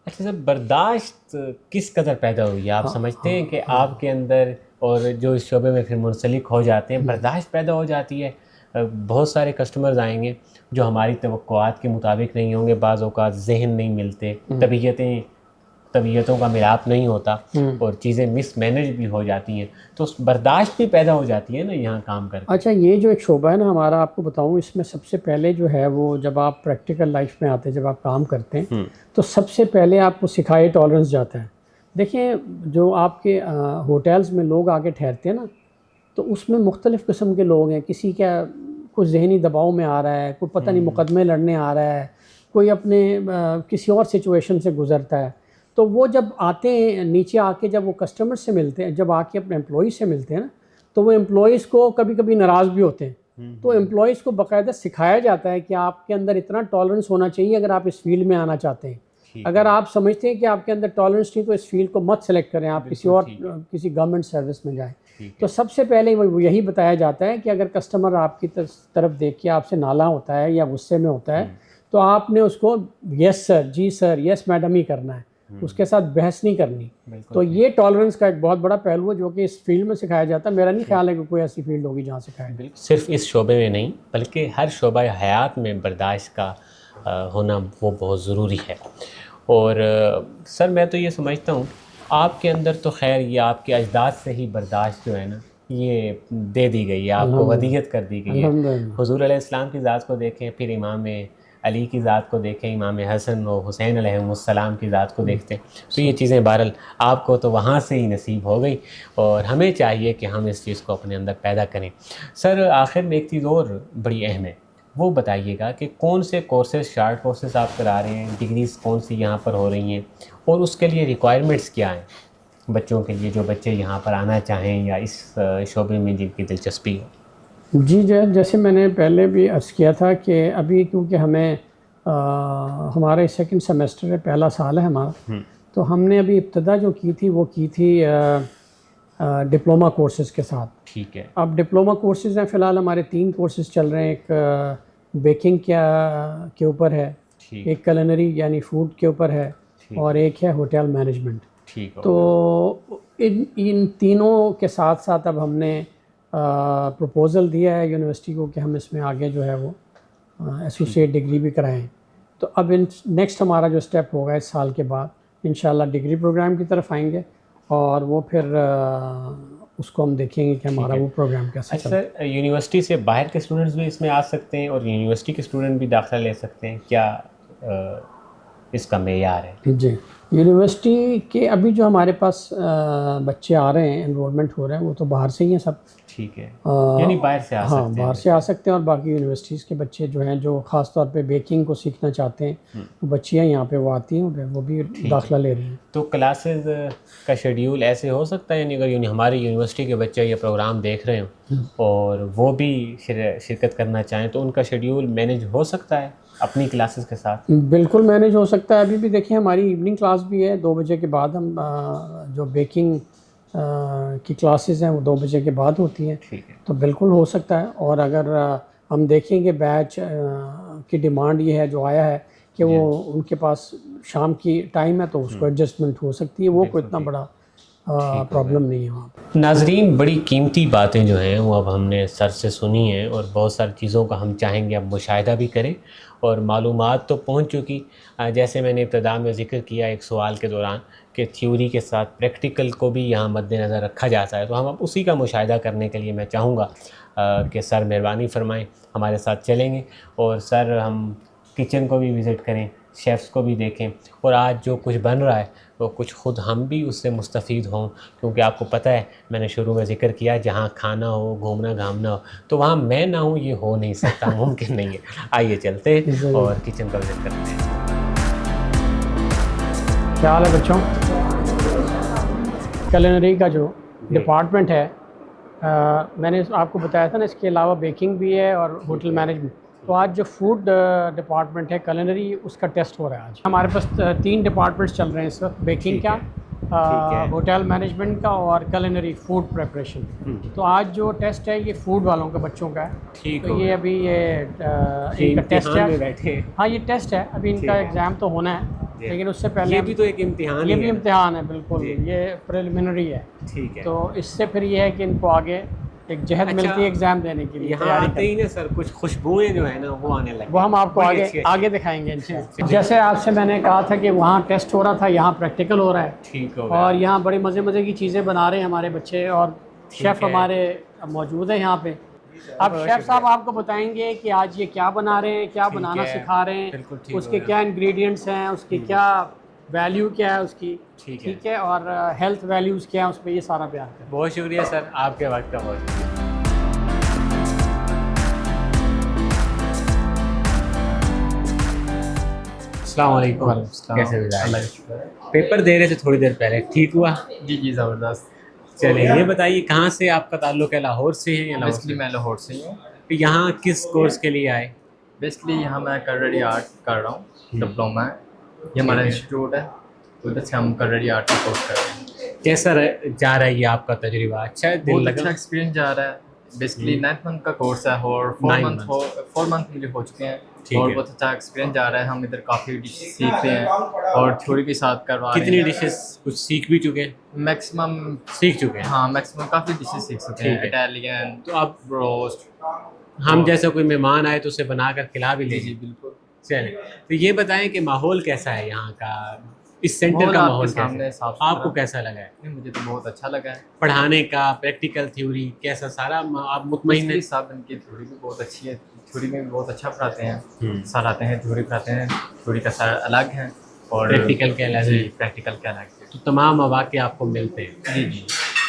اچھا سر، برداشت کس قدر پیدا ہوئی ہے؟ آپ سمجھتے ہیں کہ آپ کے اندر، اور جو اس شعبے میں پھر منسلک ہو جاتے ہیں، برداشت پیدا ہو جاتی ہے؟ بہت سارے کسٹمرز آئیں گے جو ہماری توقعات کے مطابق نہیں ہوں گے، بعض اوقات ذہن نہیں ملتے، طبیعتوں کا ملاپ نہیں ہوتا، اور چیزیں مس مینج بھی ہو جاتی ہیں، تو برداشت بھی پیدا ہو جاتی ہے نا یہاں کام کر کے۔ اچھا، یہ جو ایک شعبہ ہے نا ہمارا، آپ کو بتاؤں، اس میں سب سے پہلے جو ہے وہ جب آپ پریکٹیکل لائف میں آتے ہیں، جب آپ کام کرتے ہیں، تو سب سے پہلے آپ کو سکھائے ٹالرنس جاتا ہے۔ دیکھیں جو آپ کے ہوٹلز میں لوگ آ کے ٹھہرتے ہیں نا، تو اس میں مختلف قسم کے لوگ ہیں، کسی کا کوئی ذہنی دباؤ میں آ رہا ہے، کوئی پتہ نہیں مقدمے لڑنے آ رہا ہے، کوئی اپنے کسی اور سچویشن سے گزرتا ہے، تو وہ جب آتے ہیں نیچے آ کے، جب وہ کسٹمر سے ملتے ہیں، جب آ کے اپنے امپلائی سے ملتے ہیں نا، تو وہ امپلائیز کو کبھی کبھی ناراض بھی ہوتے ہیں، تو امپلائیز کو باقاعدہ سکھایا جاتا ہے کہ آپ کے اندر اتنا ٹالرنس ہونا چاہیے اگر آپ اس فیلڈ میں آنا چاہتے ہیں۔ اگر آپ سمجھتے ہیں کہ آپ کے اندر ٹالرنس نہیں، تو اس فیلڈ کو مت سلیکٹ کریں، آپ کسی اور کسی گورنمنٹ سروس میں جائیں۔ تو سب سے پہلے وہ یہی بتایا جاتا ہے کہ اگر کسٹمر آپ کی طرف دیکھ کے آپ سے نالاں ہوتا ہے یا غصے میں ہوتا ہے، تو آپ نے اس کو یس سر، جی سر، یس میڈم ہی کرنا ہے، اس کے ساتھ بحث نہیں کرنی۔ تو یہ ٹالرنس کا ایک بہت بڑا پہلو ہے جو کہ اس فیلڈ میں سکھایا جاتا ہے۔ میرا نہیں خیال ہے کہ کوئی ایسی فیلڈ ہوگی جہاں سکھایا جائے۔ صرف اس شعبے میں نہیں بلکہ ہر شعبہ حیات میں برداشت کا ہونا وہ بہت ضروری ہے۔ اور سر میں تو یہ سمجھتا ہوں آپ کے اندر تو خیر یہ آپ کے اجداد سے ہی برداشت جو ہے نا یہ دے دی گئی ہے، آپ کو ودیعت کر دی گئی ہے۔ حضور علیہ السلام کی ذات کو دیکھیں، پھر امام علی کی ذات کو دیکھیں، امام حسن و حسین علیہ السلام کی ذات کو دیکھتے ہیں، تو یہ چیزیں بہرحال آپ کو تو وہاں سے ہی نصیب ہو گئی، اور ہمیں چاہیے کہ ہم اس چیز کو اپنے اندر پیدا کریں۔ سر آخر میں ایک چیز اور بڑی اہم ہے، وہ بتائیے گا کہ کون سے کورسز، شارٹ کورسز آپ کرا رہے ہیں، ڈگریز کون سی یہاں پر ہو رہی ہیں، اور اس کے لیے ریکوائرمنٹس کیا ہیں بچوں کے لیے، جو بچے یہاں پر آنا چاہیں یا اس شعبے میں جن کی دلچسپی ہو۔ جی جیسے میں نے پہلے بھی عرض کیا تھا کہ ابھی کیونکہ ہمیں ہمارے سیکنڈ سیمسٹر ہے، پہلا سال ہے ہمارا، تو ہم نے ابھی ابتدا جو کی تھی وہ کی تھی ڈپلومہ کورسز کے ساتھ۔ ٹھیک ہے۔ اب ڈپلومہ کورسز ہیں، فی الحال ہمارے 3 کورسز چل رہے ہیں، ایک بیکنگ کے اوپر ہے، ایک کلنری یعنی فوڈ کے اوپر ہے، اور ایک ہے ہوٹل مینجمنٹ۔ ٹھیک۔ تو ان تینوں کے ساتھ ساتھ اب ہم نے پروپوزل دیا ہے یونیورسٹی کو کہ ہم اس میں آگے جو ہے وہ ایسوسیٹ ڈگری بھی کرائیں۔ تو اب نیکسٹ ہمارا جو اسٹیپ ہوگا اس سال کے بعد انشاءاللہ ڈگری پروگرام کی طرف آئیں گے، اور وہ پھر اس کو ہم دیکھیں گے کہ ہمارا وہ پروگرام کیسا چلتا ہے۔ سر، یونیورسٹی سے باہر کے اسٹوڈنٹس بھی اس میں آ سکتے ہیں اور یونیورسٹی کے اسٹوڈنٹ بھی داخلہ لے سکتے ہیں، کیا اس کا معیار ہے؟ جی، یونیورسٹی کے ابھی جو ہمارے پاس بچے آ رہے ہیں، انرولمنٹ ہو رہے ہیں، وہ تو باہر سے ہی ہیں سب۔ ٹھیک ہے، یعنی باہر سے آ سکتے ہیں؟ ہاں، باہر سے آ سکتے ہیں، اور باقی یونیورسٹیز کے بچے جو ہیں جو خاص طور پہ بیکنگ کو سیکھنا چاہتے ہیں، وہ بچیاں یہاں پہ وہ آتی ہیں، وہ بھی داخلہ لے رہی ہیں۔ تو کلاسز کا شیڈیول ایسے ہو سکتا ہے، یعنی اگر ہماری یونیورسٹی کے بچے یہ پروگرام دیکھ رہے ہوں اور وہ بھی شرکت کرنا چاہیں تو ان کا شیڈیول مینیج ہو سکتا ہے اپنی کلاسز کے ساتھ؟ بالکل مینیج ہو سکتا ہے۔ ابھی بھی دیکھیں ہماری ایوننگ کلاس بھی ہے، 2 بجے کے بعد ہم جو بیکنگ کی کلاسز ہیں وہ 2 بجے کے بعد ہوتی ہیں۔ ٹھیک ہے، تو بالکل ہو سکتا ہے، اور اگر ہم دیکھیں گے بیچ کی ڈیمانڈ یہ ہے جو آیا ہے کہ وہ ان کے پاس شام کی ٹائم ہے تو اس کو ایڈجسٹمنٹ ہو سکتی ہے، وہ کوئی اتنا بڑا پرابلم نہیں ہے وہاں پہ۔ ناظرین، بڑی قیمتی باتیں جو ہیں وہ اب ہم نے سر سے سنی ہیں، اور بہت ساری چیزوں کا ہم چاہیں گے اب مشاہدہ بھی کریں، اور معلومات تو پہنچ چکی۔ جیسے میں نے ابتدا میں ذکر کیا ایک سوال کے دوران کہ تھیوری کے ساتھ پریکٹیکل کو بھی یہاں مد نظر رکھا جاتا ہے، تو ہم اب اسی کا مشاہدہ کرنے کے لیے میں چاہوں گا کہ سر مہربانی فرمائیں، ہمارے ساتھ چلیں گے، اور سر ہم کچن کو بھی وزٹ کریں، شیفس کو بھی دیکھیں، اور آج جو کچھ بن رہا ہے وہ کچھ خود ہم بھی اس سے مستفید ہوں، کیونکہ آپ کو پتہ ہے میں نے شروع میں ذکر کیا جہاں کھانا ہو، گھومنا گھامنا ہو، تو وہاں میں نہ ہوں یہ ہو نہیں سکتا، ممکن نہیں ہے۔ آئیے چلتے ہیں اور کچن کا وزٹ کرتے ہیں۔ کیا حال ہے بچوں؟ کلینری کا جو ڈپارٹمنٹ ہے، میں نے آپ کو بتایا تھا نا، اس کے علاوہ بیکنگ بھی ہے اور ہوٹل مینجمنٹ۔ تو آج جو فوڈ ڈپارٹمنٹ ہے کلینری، اس کا ٹیسٹ ہو رہا ہے آج۔ ہمارے پاس 3 ڈپارٹمنٹس چل رہے ہیں اس وقت، بیکنگ کا، ہوٹل مینجمنٹ کا، اور کلینری فوڈ پریپریشن۔ تو آج جو ٹیسٹ ہے یہ فوڈ والوں کے بچوں کا ہے، تو یہ ابھی ان کا ٹیسٹ ہے۔ ہاں، یہ ٹیسٹ ہے، ابھی ان کا ایگزام تو ہونا ہے، لیکن اس سے پہلے یہ بھی تو ایک امتحان، یہ بھی امتحان ہے، بالکل، یہ پریلیمنری ہے۔ ٹھیک ہے، تو اس سے پھر یہ ہے کہ ان کو آگے ایک جہد ملتی ہے ایگزام دینے کے لیے۔ یہاں آتے ہی نا سر کچھ خوشبوئیں جو ہیں نا وہ آنے لگیں، وہ ہم آپ کو آگے دکھائیں گے انشاءاللہ۔ جیسے آپ سے میں نے کہا تھا کہ وہاں ٹیسٹ ہو رہا تھا، یہاں پریکٹیکل ہو رہا ہے، ٹھیک ہو، اور یہاں بڑی مزے کی چیزیں بنا رہے ہیں ہمارے بچے، اور شیف ہمارے موجود ہیں یہاں پہ۔ اب شیف صاحب آپ کو بتائیں گے کہ آج یہ کیا بنا رہے ہیں، کیا بنانا سکھا رہے ہیں، اس کے کیا انگریڈینٹس ہیں، اس کی کیا ویلیو کیا ہے اس کی، ٹھیک ہے، اور ہیلتھ ویلیوز کیا ہیں اس پہ، یہ سارا بیان کریں۔ بہت شکریہ سر، آپ کے وقت کا بہت شکریہ۔ السلام علیکم، کیسے مزاج؟ پیپر دے رہے تھے تھوڑی دیر پہلے، ٹھیک ہوا؟ جی زبردست۔ چلیں یہ بتائیے کہاں سے آپ کا تعلق ہے؟ لاہور سے ہے یا بیسکلی میں لاہور سے ہی ہوں۔ یہاں کس کورس کے لیے آئے؟ بیسکلی یہاں میں کلری آرٹ کر رہا ہوں، ڈپلوما ہے، یہ ہمارا انسٹیٹیوٹ ہے، تو ادھر سے ہم کلری آرٹ کا کورس کر رہے ہیں۔ کیسا جا رہا ہے یہ آپ کا تجربہ؟ اچھا ہے، دل بہت لگا؟ اچھا ایکسپیرینس جا رہا ہے۔ بیسکلی 9 منتھ کا کورس ہے، اور 4 منتھ مجھے ہو چکے ہیں، اور بہت اچھا ایکسپیرینس جا رہا ہے۔ ہم ادھر کافی ڈشز سیکھ رہے ہیں اور تھیوری بھی ساتھ کروا رہے ہیں۔ کتنی ڈشز کچھ سیکھ بھی چکے ہیں؟ میکسیمم سیکھ چکے ہیں؟ ہاں، میکسیمم کافی ڈشز سیکھ سکتے ہیں، اٹیلین، تو آپ روسٹ، ہم جیسا کوئی مہمان آئے تو اسے بنا کر کھلا بھی لیں؟ جی بالکل۔ چلیں، تو یہ بتائیں کہ ماحول کیسا ہے یہاں کا، اس سینٹر کا ماحول کیسا ہے؟ آپ کو کیسا لگا ہے؟ مجھے تو بہت اچھا لگا ہے۔ پڑھانے کا، پریکٹیکل تھیوری کیسا سارا آپ مطمئن ہیں؟ صاحب ان کی تھیوری بھی بہت اچھی ہے، تھیوری میں بھی بہت اچھا پڑھاتے ہیں، سر آتے ہیں تھیوری پڑھاتے ہیں، تھیوری کا سر الگ ہے اور پریکٹیکل کے الگ ہے؟ پریکٹیکل کے الگ ہے۔ تو تمام مواقع آپ کو ملتے ہیں؟ جی جی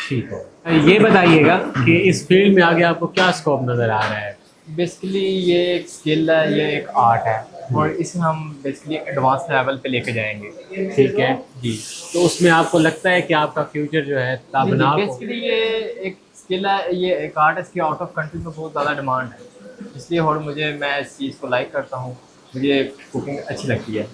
ٹھیک ہو۔ یہ بتائیے گا کہ اس فیلڈ میں آگے آپ کو کیا اسکوپ نظر آ رہا ہے؟ بیسکلی یہ ایک اسکل ہے, یہ ایک آرٹ ہے, اور اسے ہم بیسکلی ایڈوانس لیول پہ لے کے جائیں گے. ٹھیک ہے, جی تو اس میں آپ کو لگتا ہے کہ آپ کا فیوچر جو ہے تابناک ہو؟ بیسکلی یہ ایک اسکل ہے, یہ ایک آرٹ ہے, اس کی آؤٹ آف کنٹری میں بہت زیادہ ڈیمانڈ ہے, اس لیے اور میں اس چیز کو لائک کرتا ہوں, مجھے کوکنگ اچھی لگتی ہے.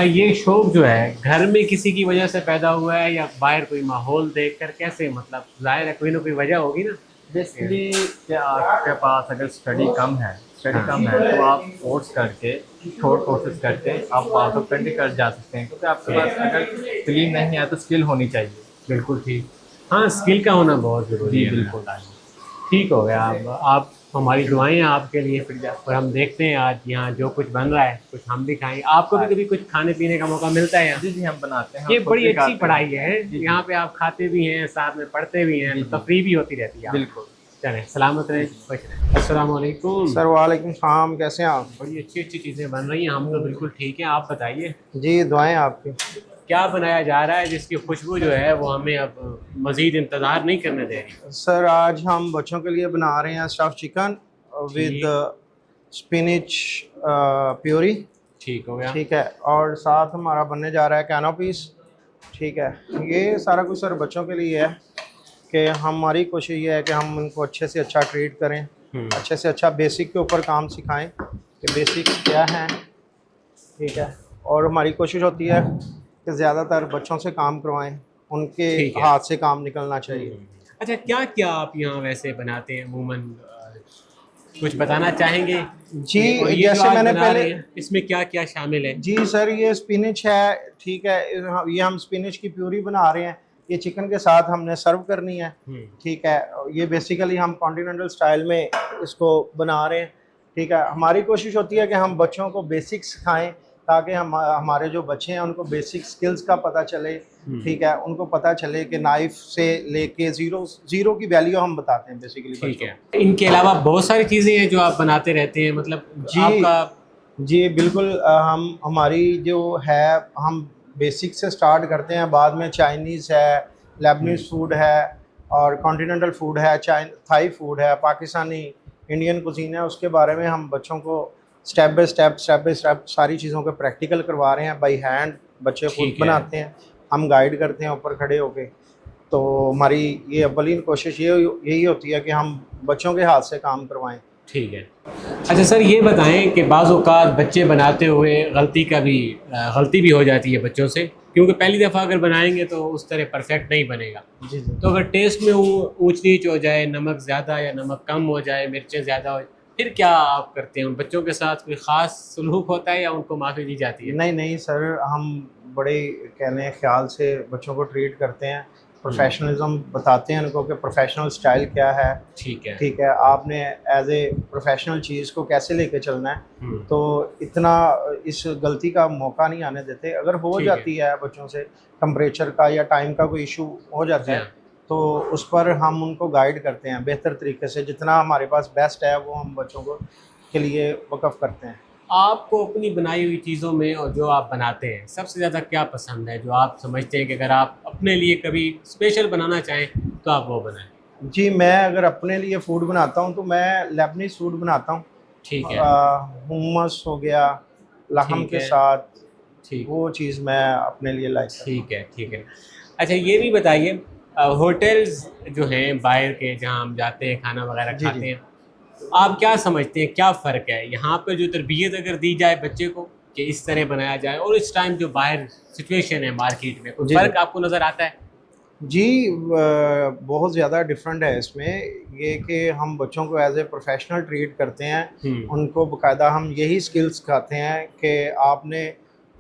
یہ شوق جو ہے گھر میں کسی کی وجہ سے پیدا ہوا ہے یا باہر کوئی ماحول دیکھ کر کیسے؟ مطلب ظاہر ہے کوئی نہ کوئی وجہ ہوگی نا. بیسکلی کہ آپ کے پاس اگر اسٹڈی کم ہے تو آپ کورس کر کے شارٹ کورسز کر کے آپ آؤٹ آف کنٹری کر جا سکتے ہیں, کیونکہ آپ کے پاس اگر تعلیم نہیں ہے تو اسکل ہونی چاہیے. بالکل ٹھیک, ہاں اسکل کا ہونا بہت ضروری ہے. بالکل. ٹھیک ہو گیا. آپ ہماری دعائیں ہیں آپ کے لیے. اور ہم دیکھتے ہیں آج یہاں جو کچھ بن رہا ہے کچھ ہم بھی کھائیں. آپ کو بھی کبھی کچھ کھانے پینے کا موقع ملتا ہے یہاں؟ جی ہم بناتے ہیں. یہ بڑی اچھی پڑھائی ہے, یہاں پہ آپ کھاتے بھی ہیں ساتھ میں پڑھتے بھی ہیں, تفریح بھی ہوتی رہتی ہے. بالکل. چلیں سلامت رہیں, خوش رہیں. السلام علیکم سر. وعلیکم السلام, کیسے ہیں آپ؟ بڑی اچھی اچھی چیزیں بن رہی ہیں. ہم تو بالکل ٹھیک ہیں, آپ بتائیے جی دعائیں آپ کی. کیا بنایا جا رہا ہے جس کی خوشبو جو ہے وہ ہمیں اب مزید انتظار نہیں کرنے دے رہی؟ سر آج ہم بچوں کے لیے بنا رہے ہیں stuff chicken with spinach puree. ٹھیک ہو گیا. ٹھیک ہے, اور ساتھ ہمارا بننے جا رہا ہے کینوپیز. ٹھیک ہے, یہ سارا کچھ سر بچوں کے لیے ہے کہ ہماری کوشش یہ ہے کہ ہم ان کو اچھے سے اچھا ٹریٹ کریں, اچھے سے اچھا بیسک کے اوپر کام سکھائیں کہ بیسک کیا ہیں. ٹھیک ہے, اور ہماری کوشش ہوتی ہے کہ زیادہ تر بچوں سے کام کروائیں, ان کے ہاتھ سے کام نکلنا چاہیے. اچھا, کیا کیا آپ یہاں ویسے بناتے ہیں عموماً, کچھ بتانا چاہیں گے؟ جی جیسے میں نے پہلے, اس میں کیا کیا شامل ہے؟ جی سر یہ اسپینچ ہے. ٹھیک ہے, یہ ہم اسپینچ کی پیوری بنا رہے ہیں, یہ چکن کے ساتھ ہم نے سرو کرنی ہے. ٹھیک ہے, یہ بیسیکلی ہم کانٹیننٹل سٹائل میں اس کو بنا رہے ہیں. ٹھیک ہے, ہماری کوشش ہوتی ہے کہ ہم بچوں کو بیسک سکھائیں تاکہ ہمارے جو بچے ہیں ان کو بیسک سکلز کا پتہ چلے. ٹھیک ہے, ان کو پتہ چلے کہ نائف سے لے کے زیرو کی ویلیو ہم بتاتے ہیں بیسیکلی. ٹھیک ہے, ان کے علاوہ بہت ساری چیزیں ہیں جو آپ بناتے رہتے ہیں, مطلب آپ کا؟ جی بالکل, ہماری جو ہے ہم بیسک سے سٹارٹ کرتے ہیں, بعد میں چائنیز ہے, لیبنیز فوڈ ہے, اور کانٹیننٹل فوڈ ہے, تھائی فوڈ ہے, پاکستانی انڈین کوزین ہے. اس کے بارے میں ہم بچوں کو اسٹیپ بائی اسٹیپ ساری چیزوں کے پریکٹیکل کروا رہے ہیں. بائی ہینڈ بچے خود بناتے ہیں, ہم گائیڈ کرتے ہیں اوپر کھڑے ہو کے. تو ہماری یہ اولین کوشش یہی ہوتی ہے کہ ہم بچوں کے ہاتھ سے کام کروائیں. ٹھیک ہے. اچھا سر, یہ بتائیں کہ بعض اوقات بچے بناتے ہوئے غلطی بھی ہو جاتی ہے بچوں سے, کیونکہ پہلی دفعہ اگر بنائیں گے تو اس طرح پرفیکٹ نہیں بنے گا. جی تو اگر ٹیسٹ میں اونچ نیچ ہو جائے, نمک زیادہ یا نمک کم ہو جائے, مرچیں زیادہ ہو جائے, پھر کیا آپ کرتے ہیں؟ ان بچوں کے ساتھ کوئی خاص سلوک ہوتا ہے یا ان کو معافی دی جاتی ہے؟ نہیں سر, ہم بڑے کہنے خیال سے بچوں کو ٹریٹ کرتے ہیں, پروفیشنلزم بتاتے ہیں ان کو کہ پروفیشنل سٹائل کیا ہے. ٹھیک ہے. ٹھیک ہے, آپ نے ایز اے پروفیشنل چیز کو کیسے لے کے چلنا ہے, تو اتنا اس غلطی کا موقع نہیں آنے دیتے. اگر ہو جاتی ہے بچوں سے ٹمپریچر کا یا ٹائم کا کوئی ایشو ہو جاتا ہے تو اس پر ہم ان کو گائیڈ کرتے ہیں بہتر طریقے سے, جتنا ہمارے پاس بیسٹ ہے وہ ہم بچوں کو کے لیے وقف کرتے ہیں. آپ کو اپنی بنائی ہوئی چیزوں میں اور جو آپ بناتے ہیں سب سے زیادہ کیا پسند ہے, جو آپ سمجھتے ہیں کہ اگر آپ اپنے لیے کبھی اسپیشل بنانا چاہیں تو آپ وہ بنائیں؟ جی میں اگر اپنے لیے فوڈ بناتا ہوں تو میں لیبنیز فوڈ بناتا ہوں. ٹھیک ہے. ہمس ہو گیا لحم کے ساتھ, وہ چیز میں اپنے لیے لائک. ٹھیک ہے. ٹھیک ہے. اچھا یہ بھی بتائیے, ہوٹلز جو ہیں باہر کے جہاں ہم جاتے ہیں کھانا وغیرہ کھاتے ہیں, آپ کیا سمجھتے ہیں کیا فرق ہے یہاں پہ جو تربیت اگر دی جائے بچے کو کہ اس طرح بنایا جائے, اور اس ٹائم جو باہر سچویشن ہے مارکیٹ میں, کوئی فرق آپ کو نظر آتا ہے؟ جی بہت زیادہ ڈفرینٹ ہے اس میں. یہ کہ ہم بچوں کو ایز اے پروفیشنل ٹریٹ کرتے ہیں, ان کو باقاعدہ ہم یہی اسکلس سکھاتے ہیں کہ آپ نے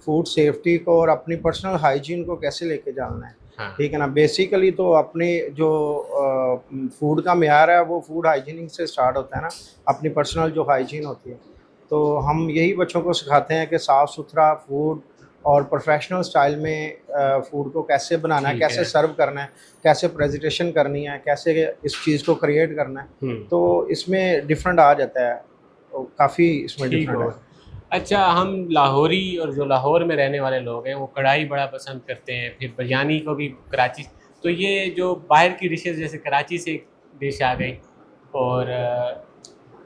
فوڈ سیفٹی کو اور اپنی پرسنل ہائیجین کو کیسے لے کے جانا ہے. ٹھیک ہے نا, بیسیکلی تو اپنی جو فوڈ کا معیار ہے وہ فوڈ ہائیجیننگ سے اسٹارٹ ہوتا ہے نا, اپنی پرسنل جو ہائیجین ہوتی ہے. تو ہم یہی بچوں کو سکھاتے ہیں کہ صاف ستھرا فوڈ اور پروفیشنل سٹائل میں فوڈ کو کیسے بنانا ہے, کیسے سرو کرنا ہے, کیسے پریزنٹیشن کرنی ہے, کیسے اس چیز کو کریٹ کرنا ہے. تو اس میں ڈفرینٹ آ جاتا ہے, کافی اس میں ڈفرینٹ ہے. اچھا, ہم لاہوری اور جو لاہور میں رہنے والے لوگ ہیں وہ کڑھائی بڑا پسند کرتے ہیں, پھر بریانی کو بھی کراچی. تو یہ جو باہر کی ڈشز جیسے کراچی سے ایک ڈش آ گئی, اور